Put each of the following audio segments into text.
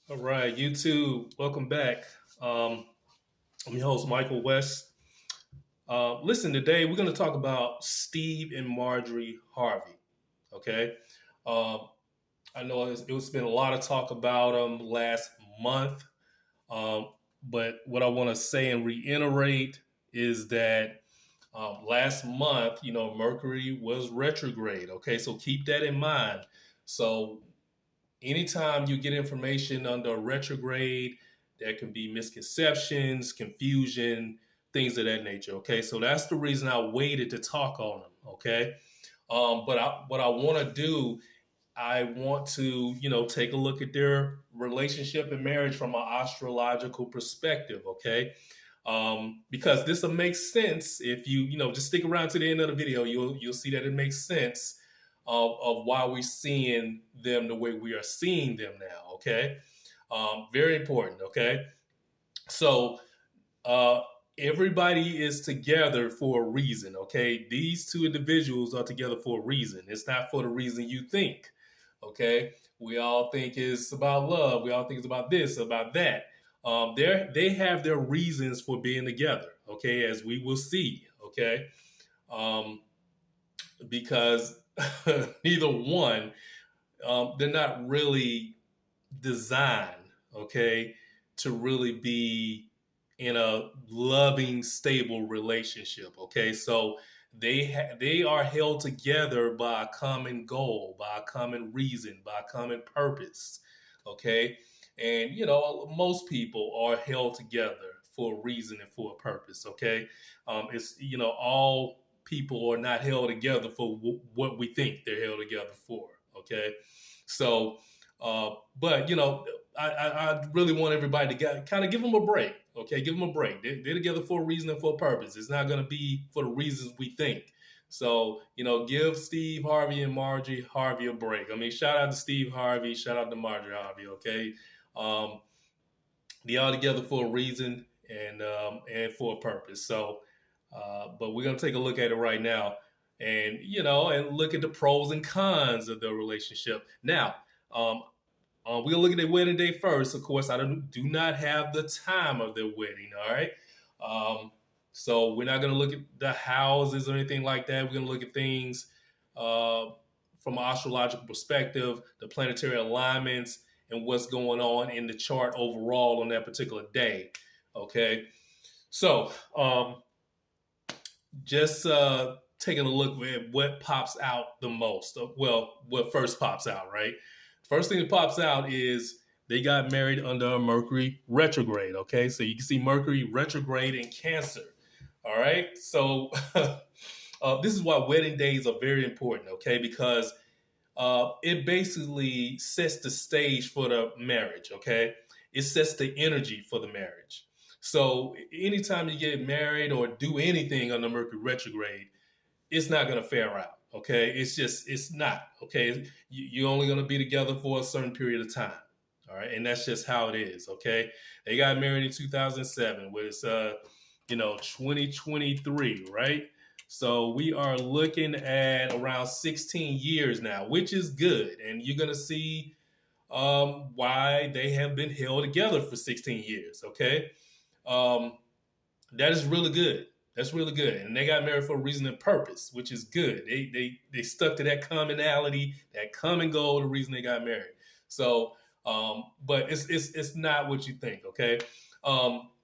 All right, YouTube, welcome back. I'm your host, Michael West. Listen, today we're going to talk about Steve and Marjorie Harvey. Okay. Um, I know it's been a lot of talk about them last month, um, but what I want to say and reiterate is that last month, Mercury was retrograde. Okay, so keep that in mind. So anytime you get information under retrograde, there can be misconceptions, confusion, things of that nature. Okay, so that's the reason I waited to talk on them. Okay, what I want to do, I want to take a look at their relationship and marriage from an astrological perspective. Okay, because this will make sense if you just stick around to the end of the video. You'll see that it makes sense of why we're seeing them the way we are seeing them now. Okay, very important. Okay, so uh, everybody is together for a reason. Okay, these two individuals are together for a reason. It's not for the reason you think. Okay, we all think it's about love. We all think it's about this, about that. They have their reasons for being together. Okay, as we will see. Okay, um, because neither one, they're not really designed, okay, to really be in a loving, stable relationship. Okay, so they are held together by a common goal, by a common reason, by a common purpose. Okay, and most people are held together for a reason and for a purpose. Okay, it's all people are not held together for what we think they're held together for. Okay, so but I really want everybody to kind of give them a break. Okay, give them a break. They're together for a reason and for a purpose. It's not going to be for the reasons we think. So give Steve Harvey and Marjorie Harvey a break. I mean, shout out to Steve Harvey, shout out to Marjorie Harvey. Okay, um, they all together for a reason and for a purpose. So, but we're gonna take a look at it right now, and and look at the pros and cons of the relationship. Now, um, we're gonna look at their wedding day first. Of course, do not have the time of their wedding. All right. Um, so we're not gonna look at the houses or anything like that. We're gonna look at things uh, from an astrological perspective, the planetary alignments, and what's going on in the chart overall on that particular day. Okay. So just taking a look at what pops out the most. Well, what first pops out, right? First thing that pops out is they got married under a Mercury retrograde. Okay, so you can see Mercury retrograde in Cancer. All right, so this is why wedding days are very important. Okay, because it basically sets the stage for the marriage. Okay, it sets the energy for the marriage. So anytime you get married or do anything under Mercury retrograde, it's not going to fare out. Okay, it's not. Okay, you're only going to be together for a certain period of time. All right, and that's just how it is. Okay, they got married in 2007, which is 2023, right? So we are looking at around 16 years now, which is good, and you're going to see why they have been held together for 16 years. Okay, um, that is really good. That's really good. And they got married for a reason and purpose, which is good. They stuck to that commonality, that common goal, the reason they got married. So, but it's not what you think, okay?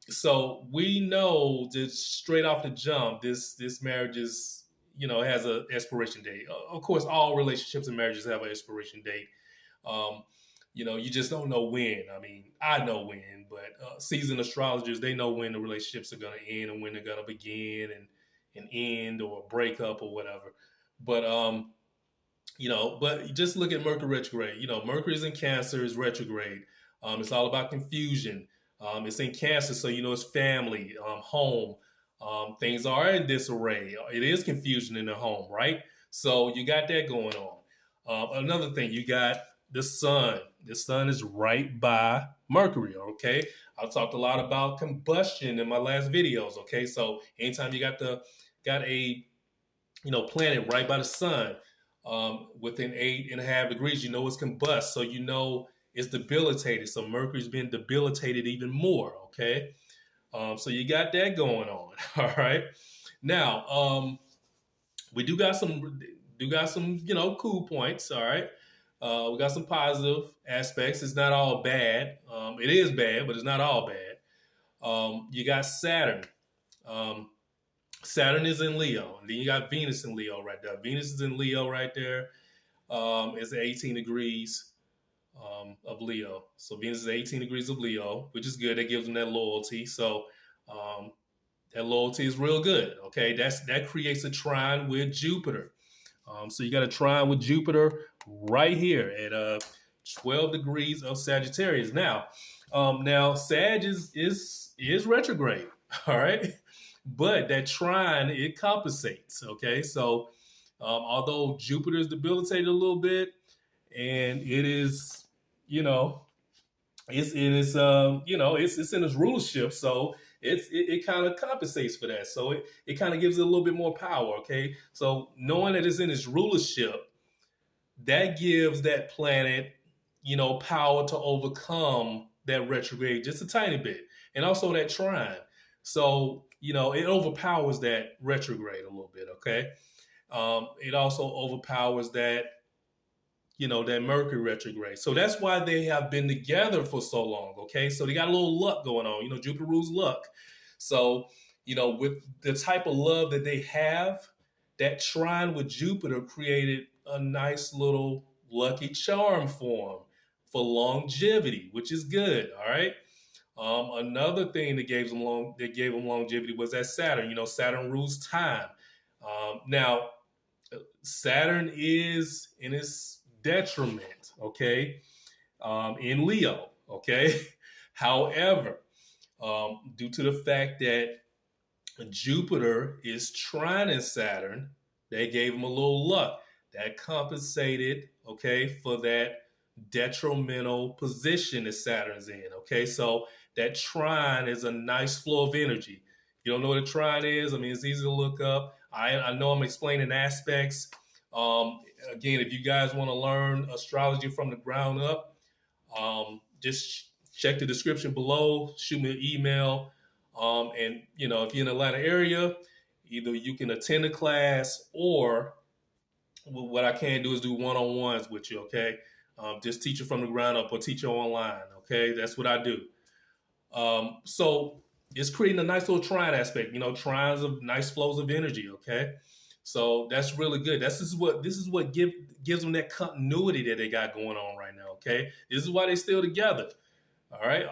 So we know just straight off the jump, this marriage is has an expiration date. Of course, all relationships and marriages have an expiration date. Um, you just don't know when. I mean, I know when, but seasoned astrologers, they know when the relationships are going to end and when they're going to begin and end or break up or whatever. But but just look at Mercury retrograde. Mercury's in Cancer, is retrograde. It's all about confusion. It's in Cancer, so it's family, home. Things are in disarray. It is confusion in the home, right? So you got that going on. Another thing, you got the sun. The sun is right by Mercury. Okay, I've talked a lot about combustion in my last videos. Okay, so anytime you got a planet right by the sun, within 8.5 degrees, it's combust. So is debilitated. So Mercury's been debilitated even more. Okay. So you got that going on. All right. Now, we do got some cool points. All right. We got some positive aspects. It's not all bad. It is bad, but it's not all bad. You got Saturn. Um, Saturn is in Leo. And then you got Venus in Leo right there. Venus is in Leo right there. It's 18 degrees of Leo. So Venus is 18 degrees of Leo, which is good. That gives them that loyalty. So um, that loyalty is real good. Okay, that creates a trine with Jupiter. So you got a trine with Jupiter right here at 12 degrees of Sagittarius. Now Sag is retrograde. All right, but that trine, it compensates. Okay, so although Jupiter is debilitated a little bit, and it is, you know, it's in its it's in its rulership, so it kind of compensates for that. So it kind of gives it a little bit more power. Okay, so knowing that it's in its rulership, that gives that planet, power to overcome that retrograde just a tiny bit, and also that trine. So it overpowers that retrograde a little bit. Okay, it also overpowers that Mercury retrograde. So that's why they have been together for so long. Okay, so they got a little luck going on. Jupiter rules luck. So with the type of love that they have, that trine with Jupiter created a nice little lucky charm for longevity, which is good. All right. Another thing that gave them longevity was that Saturn. Saturn rules time. Now, Saturn is in its detriment, okay, in Leo, okay. However, due to the fact that Jupiter is trining Saturn, they gave him a little luck. That compensated, okay, for that detrimental position that Saturn's in, okay. So that trine is a nice flow of energy. You don't know what a trine is? I mean, it's easy to look up. I know I'm explaining aspects. Again, if you guys want to learn astrology from the ground up, just check the description below. Shoot me an email. And if you're in the Atlanta area, either you can attend a class, or what I can do is do one-on-ones with you. Okay, just teach it from the ground up, or teach it online. Okay, that's what I do. So it's creating a nice little trine aspect. Trines of nice flows of energy. Okay, so that's really good. This is what gives them that continuity that they got going on right now. Okay, this is why they're still together. All right,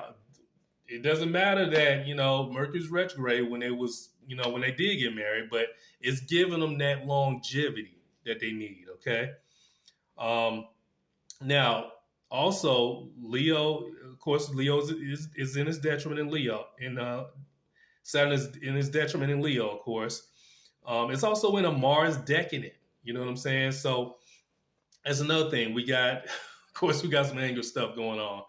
it doesn't matter that Mercury's retrograde when when they did get married, but it's giving them that longevity that they need. Okay, now also Leo, of course, Leo is in his detriment in Leo, and Saturn is in his detriment in Leo, of course. It's also in a Mars decadent. You know what I'm saying? So that's another thing. We got, of course, we got some anger stuff going on.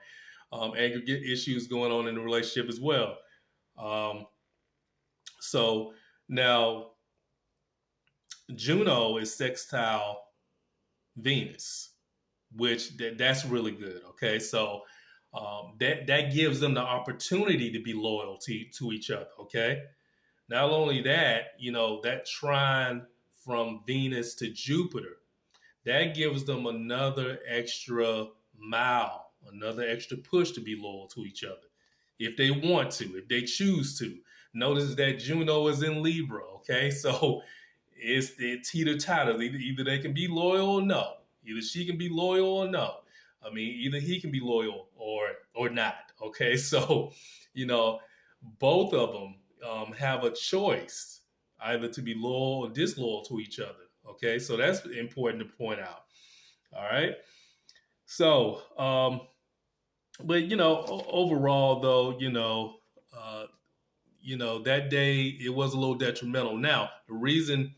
Anger issues going on in the relationship as well. So now Juno is sextile Venus, which that's really good. Okay, so that gives them the opportunity to be loyal to each other. Okay, not only that, that trine from Venus to Jupiter, that gives them another extra mile, another extra push to be loyal to each other, if they want to, if they choose to. Notice that Juno is in Libra. Okay, so it's the teeter-totter. Either they can be loyal or no. Either she can be loyal or no. I mean, either he can be loyal or not. Okay, so both of them have a choice, either to be loyal or disloyal to each other. Okay, so that's important to point out. All right, so but overall though, that day it was a little detrimental. Now the reason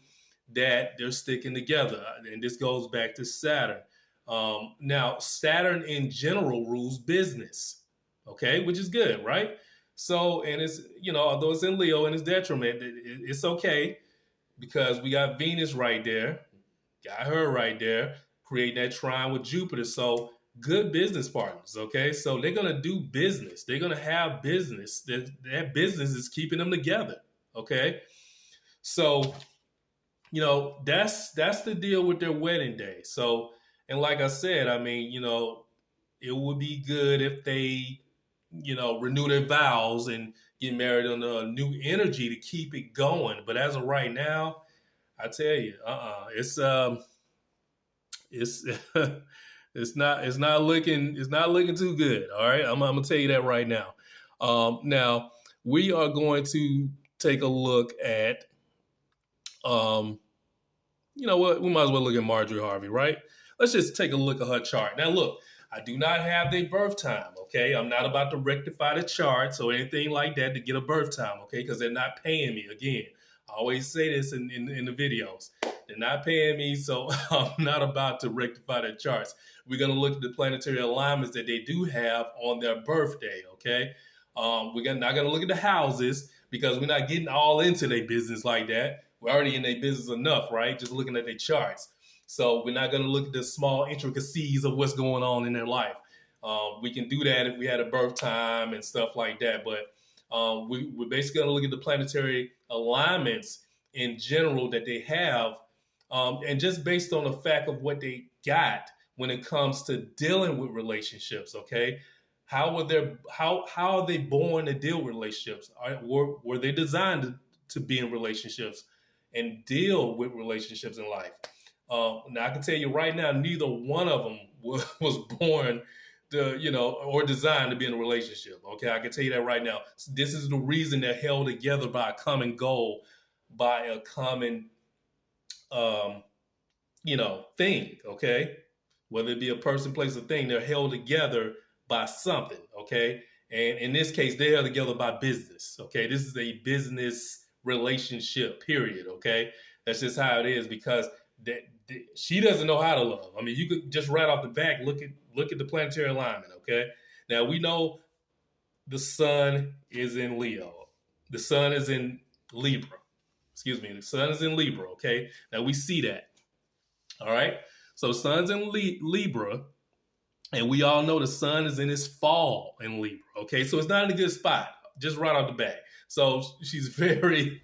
that they're sticking together, and this goes back to Saturn. Now Saturn in general rules business, okay, which is good, right? So, and it's although it's in Leo and it's detriment, it's okay, because we got Venus right there, got her right there, creating that trine with Jupiter. So good business partners. Okay, so they're gonna do business. They're gonna have business. That business is keeping them together. Okay, so that's the deal with their wedding day. So, and like I said, I mean, it would be good if they, renew their vows and get married on a new energy to keep it going. But as of right now, I tell you, it's it's not looking too good. All right, I'm gonna tell you that right now. Now we are going to take a look at, you know what? We might as well look at Marjorie Harvey, right? Let's just take a look at her chart. Now, look, I do not have their birth time, okay? I'm not about to rectify the charts or anything like that to get a birth time, okay? Because they're not paying me. Again, I always say this in the videos. They're not paying me, so I'm not about to rectify their charts. We're going to look at the planetary alignments that they do have on their birthday, okay? We're not going to look at the houses because we're not getting all into their business like that. We're already in their business enough, right? Just looking at their charts. So we're not going to look at the small intricacies of what's going on in their life. We can do that if we had a birth time and stuff like that. But we're basically going to look at the planetary alignments in general that they have. And just based on the fact of what they got when it comes to dealing with relationships, okay? How are they born to deal with relationships? Were they designed to be in relationships and deal with relationships in life? Now I can tell you right now, neither one of them was born or designed to be in a relationship. Okay, I can tell you that right now. This is the reason they're held together by a common goal, by a common, thing. Okay, whether it be a person, place, or thing, they're held together by something. Okay, and in this case, they're held together by business. Okay, this is a business relationship. Period. Okay, that's just how it is because she doesn't know how to love. I mean, you could just right off the back look at the planetary alignment. Okay, now we know the sun is in Leo. The sun is in Libra. Excuse me. The sun is in Libra. Okay, now we see that. All right, so sun's in Libra, and we all know the sun is in its fall in Libra. Okay, so it's not in a good spot. Just right off the bat. So she's very,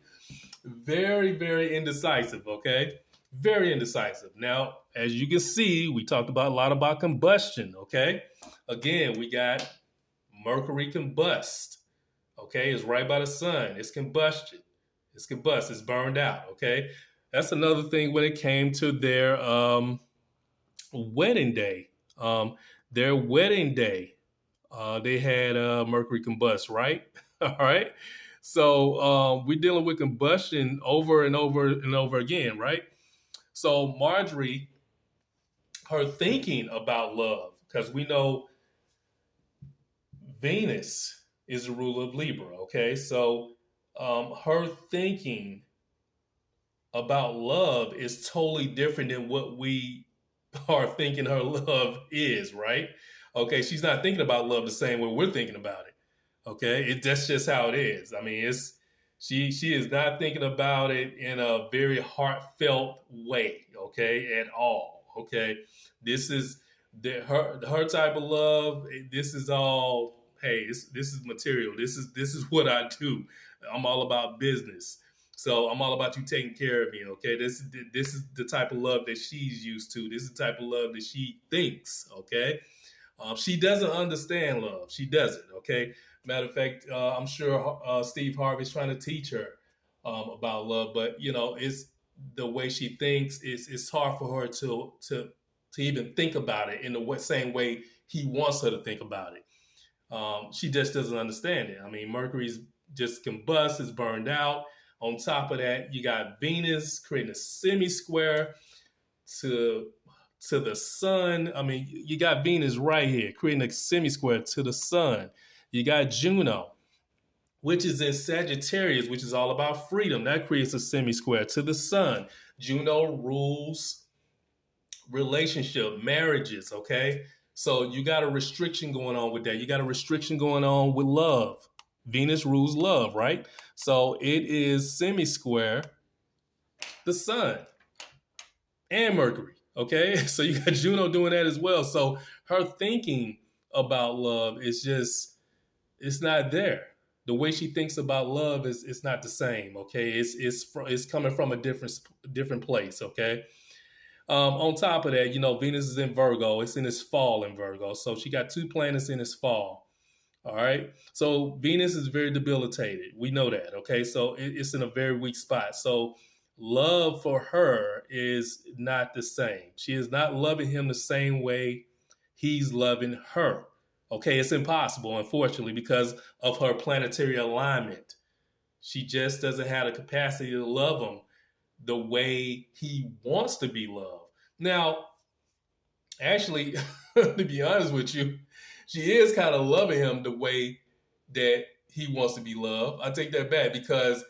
very, very indecisive. Okay. Very indecisive. Now, as you can see, we talked about a lot about combustion, okay? Again, we got Mercury combust, okay? It's right by the sun. It's combustion. It's combust. It's burned out, okay? That's another thing when it came to their wedding day. Their wedding day, they had Mercury combust, right? All right? So we're dealing with combustion over and over and over again, right? So Marjorie, her thinking about love, because we know Venus is the ruler of Libra, okay? So her thinking about love is totally different than what we are thinking her love is, right? Okay, she's not thinking about love the same way we're thinking about it, okay? That's just how it is. I mean, she is not thinking about it in a very heartfelt way, okay, at all, okay? This is her type of love. This is all, hey, this is material. This is what I do. I'm all about business. So I'm all about you taking care of me, okay? This is the type of love that she's used to. This is the type of love that she thinks, okay? She doesn't understand love. She doesn't, okay? Matter of fact, I'm sure Steve Harvey's trying to teach her about love, but it's the way she thinks. It's hard for her to even think about it in the same way he wants her to think about it. She just doesn't understand it. I mean, Mercury's just combust, is burned out. On top of that, you got Venus creating a semi-square to the sun. I mean, you got Venus right here creating a semi-square to the sun. You got Juno, which is in Sagittarius, which is all about freedom. That creates a semi-square to the sun. Juno rules relationship, marriages, okay? So you got a restriction going on with that. You got a restriction going on with love. Venus rules love, right? So it is semi-square the sun and Mercury, okay? So you got Juno doing that as well. So her thinking about love is just, it's not there. The way she thinks about love is, it's not the same. Okay, it's coming from a different place. Okay. On top of that, Venus is in Virgo. It's in its fall in Virgo, so she got two planets in its fall. All right. So Venus is very debilitated. We know that. Okay. So it's in a very weak spot. So love for her is not the same. She is not loving him the same way he's loving her. Okay. It's impossible, unfortunately, because of her planetary alignment. She just doesn't have the capacity to love him the way he wants to be loved. Now, actually, to be honest with you, she is kind of loving him the way that he wants to be loved. I take that back, because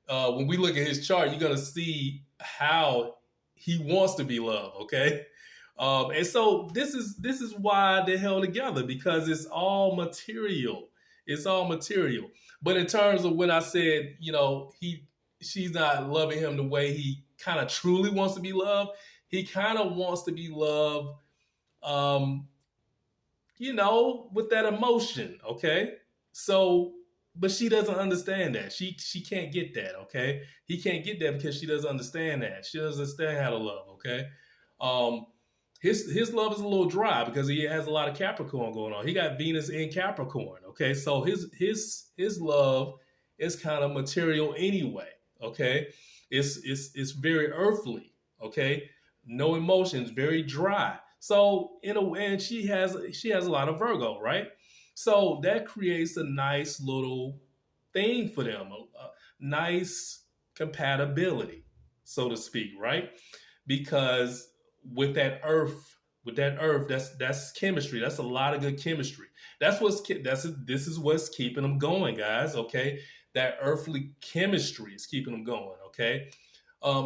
when we look at his chart, you're going to see how he wants to be loved. Okay. And so this is why they're held together, because it's all material. It's all material. But in terms of when I said, she's not loving him the way he kind of truly wants to be loved. He kind of wants to be loved, with that emotion. Okay. So, but she doesn't understand that. She can't get that. Okay. He can't get that because she doesn't understand that. She doesn't understand how to love. Okay. His love is a little dry because he has a lot of Capricorn going on. He got Venus in Capricorn. Okay. So his love is kind of material anyway. Okay. It's very earthly. Okay. No emotions, very dry. So in a way, and she has a lot of Virgo, right? So that creates a nice little thing for them, a nice compatibility, so to speak, right? Because with that earth, that's chemistry. That's a lot of good chemistry. This is what's keeping them going, guys. Okay, that earthly chemistry is keeping them going. Okay.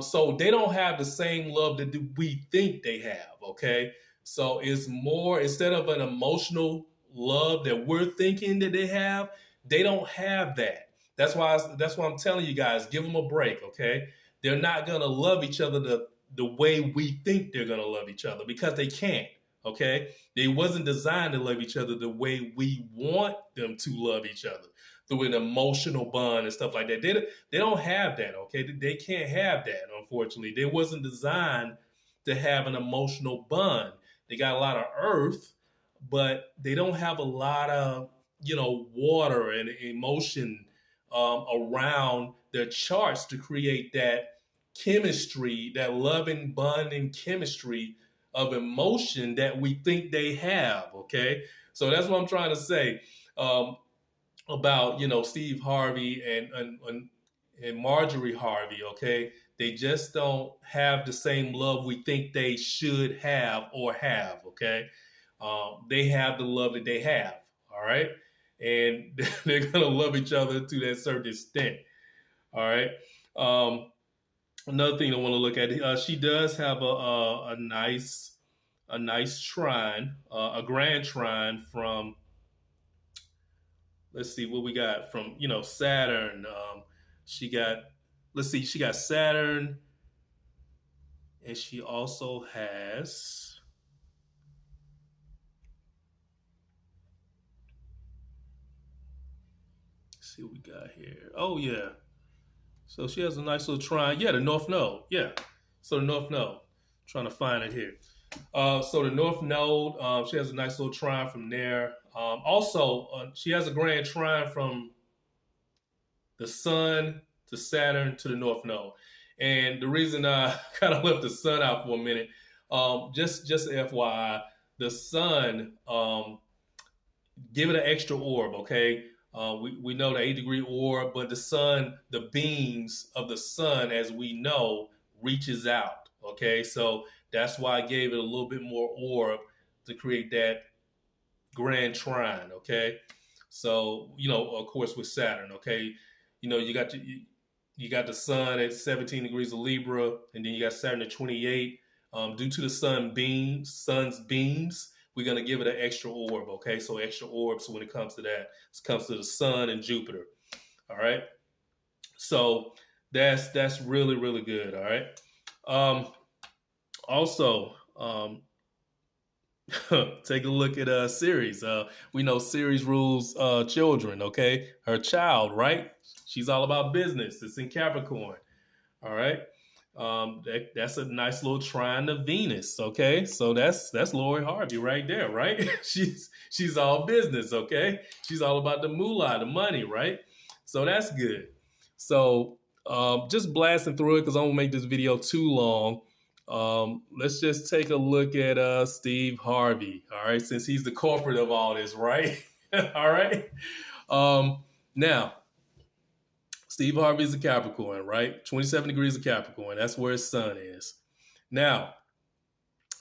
So they don't have the same love that we think they have, okay? So it's more, instead of an emotional love that we're thinking that they don't have that. That's why I'm telling you guys, give them a break, okay? They're not going to love each other the way we think they're going to love each other, because they can't, okay? They wasn't designed to love each other the way we want them to love each other, through an emotional bond and stuff like that. They don't have that, okay? They can't have that, unfortunately. They wasn't designed to have an emotional bond. They got a lot of earth, but they don't have a lot of, water and emotion around their charts to create that chemistry, that loving, bonding chemistry of emotion that we think they have, okay? So that's what I'm trying to say. About Steve Harvey and Marjorie Harvey. Okay, they just don't have the same love we think they should have or have. Okay, they have the love that they have. All right, and they're gonna love each other to that certain extent. All right. Another thing I want to look at. She does have a nice trine, a grand trine from. Let's see what we got from Saturn. She got she got Saturn, and she also has. Let's see what we got here. Oh yeah, so she has a nice little trine. Yeah, the North Node. Yeah, so the North Node. Trying to find it here. So the North Node, she has a nice little trine from there. Also, she has a grand trine from the Sun to Saturn to the North Node. And the reason I kind of left the Sun out for a minute, just FYI, the Sun, give it an extra orb, okay? We know the 8-degree orb, but the Sun, the beams of the Sun, as we know, reaches out, okay? So that's why I gave it a little bit more orb to create that grand trine, okay? So, of course, with Saturn, okay? You got the Sun at 17 degrees of Libra, and then you got Saturn at 28. Due to the sun's beams, we're gonna give it an extra orb, okay? So extra orb. So when it comes to that, it comes to the Sun and Jupiter. All right. So that's really, really good. All right. Also, Take a look at Ceres. We know Ceres rules children. Okay, her child, right? She's all about business. It's in Capricorn. All right. That's a nice little trine to Venus. Okay, so that's Lori Harvey right there, right? she's all business. Okay, she's all about the moolah, the money, right? So that's good. So just blasting through it because I won't make this video too long. Let's just take a look at Steve Harvey. All right, since he's the culprit of all this, right? All right. Now Steve Harvey is a Capricorn, right? 27 degrees of Capricorn. That's where his sun is. Now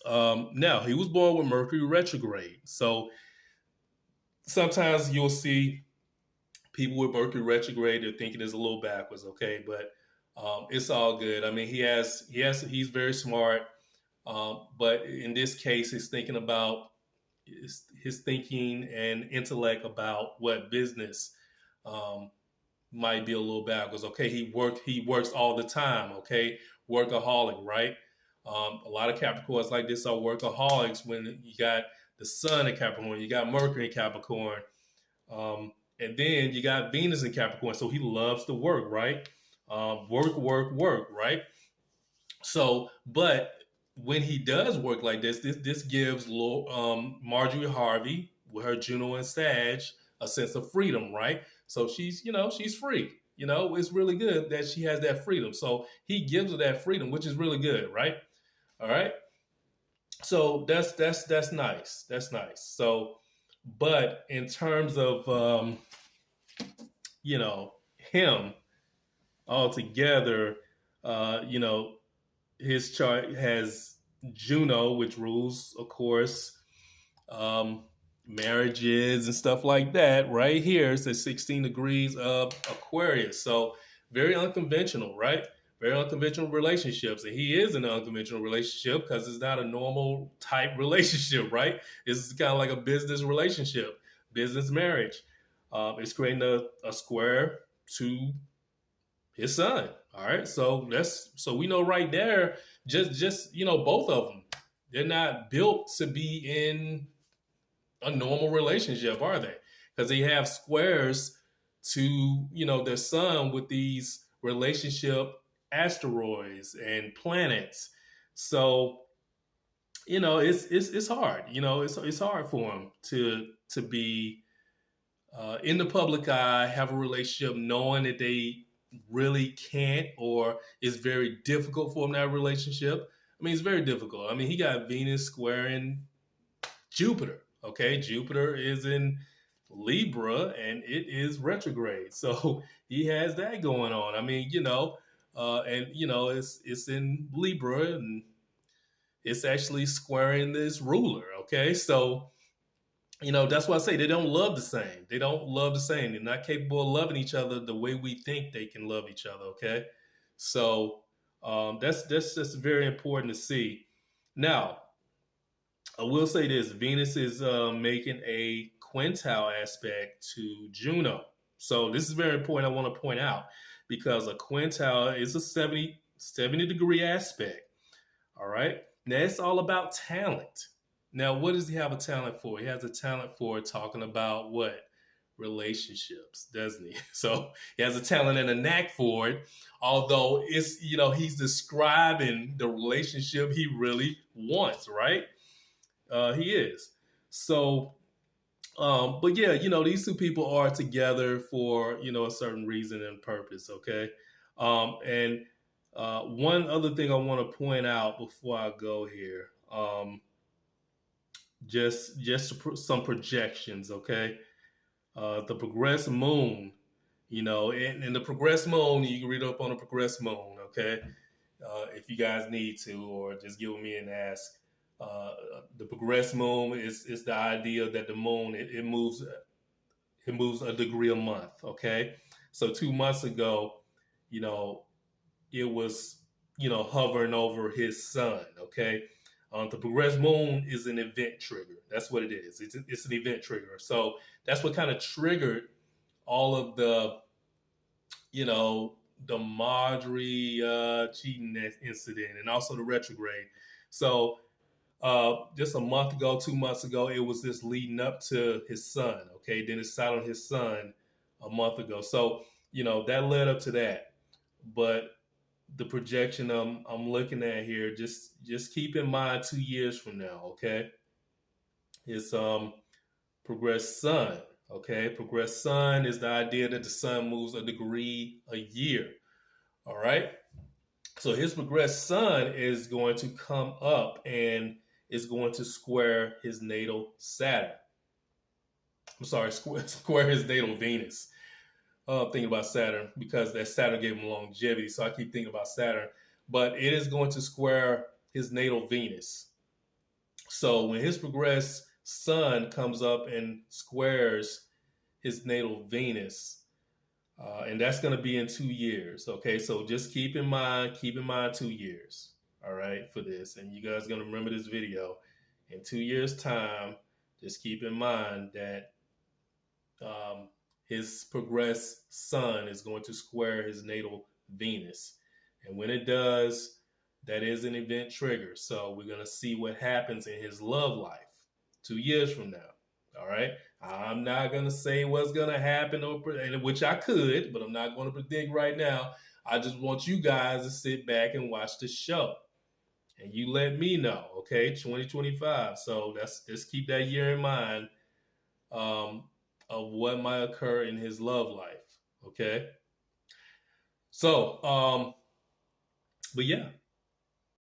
he was born with Mercury retrograde. So sometimes you'll see people with Mercury retrograde, they're thinking it's a little backwards, okay? But it's all good. I mean, he's very smart. But in this case, he's thinking about his thinking and intellect about what business might be a little backwards. Okay, he works all the time. Okay, workaholic, right? A lot of Capricorns like this are workaholics. When you got the Sun in Capricorn, you got Mercury in Capricorn, and then you got Venus in Capricorn. So he loves to work, right? Work, right? So, but when he does work like this gives Marjorie Harvey with her Juno and Sag a sense of freedom, right? So she's free. It's really good that she has that freedom. So he gives her that freedom, which is really good, right? All right. So that's nice. That's nice. So, but in terms of him altogether, his chart has Juno, which rules, of course, marriages and stuff like that. Right here, it says 16 degrees of Aquarius. So very unconventional, right? Very unconventional relationships. And he is in an unconventional relationship because it's not a normal type relationship, right? It's kind of like a business relationship, business marriage. It's creating a square to his son. All right. So we know right there, just both of them, they're not built to be in a normal relationship, are they? Because they have squares to their sun with these relationship asteroids and planets. So it's hard. It's hard for them to be in the public eye, have a relationship, knowing that they really can't, or it's very difficult for them to have a relationship. I mean, it's very difficult. I mean, he got Venus squaring Jupiter. Okay, Jupiter is in Libra and it is retrograde, so he has that going on. I mean, it's in Libra and it's actually squaring this ruler. Okay, so that's why I say they don't love the same. They don't love the same. They're not capable of loving each other the way we think they can love each other. Okay, so that's just very important to see. Now, I will say this: Venus is making a quintile aspect to Juno. So this is very important. I want to point out because a quintile is a 70 degree aspect. All right. Now it's all about talent. Now, what does he have a talent for? He has a talent for talking about what? Relationships, doesn't he? So he has a talent and a knack for it. Although it's, he's describing the relationship he really wants, right? He is. So, but yeah, these two people are together for, a certain reason and purpose, okay? And one other thing I want to point out before I go here, just some projections, okay? The progressed moon, and the progressed moon, you can read up on the progressed moon, okay? If you guys need to, or just give me an ask. The progressed moon is the idea that the moon it moves a degree a month. Okay, so 2 months ago, it was hovering over his sun. Okay, the progressed moon is an event trigger. That's what it is. It's an event trigger. So that's what kind of triggered all of the the Marjorie cheating incident and also the retrograde. So just a month ago, 2 months ago, it was just leading up to his son. Okay, then it sat on his son a month ago. So that led up to that. But the projection I'm looking at here, just keep in mind 2 years from now. Okay, it's progressed sun. Okay, progressed sun is the idea that the sun moves a degree a year. All right. So his progressed sun is going to come up and is going to square his natal Saturn. I'm sorry, square his natal Venus. Thinking about Saturn because that Saturn gave him longevity. So I keep thinking about Saturn. But it is going to square his natal Venus. So when his progressed sun comes up and squares his natal Venus, and that's going to be in 2 years. Okay, so just keep in mind 2 years. All right, for this, and you guys are going to remember this video in 2 years' time. Just keep in mind that his progressed sun is going to square his natal Venus, and when it does, that is an event trigger. So we're going to see what happens in his love life 2 years from now. All right. I'm not going to say what's going to happen, which I could, but I'm not going to predict right now. I just want you guys to sit back and watch the show. And you let me know, okay? 2025. So let's keep that year in mind of what might occur in his love life, okay? So, but yeah,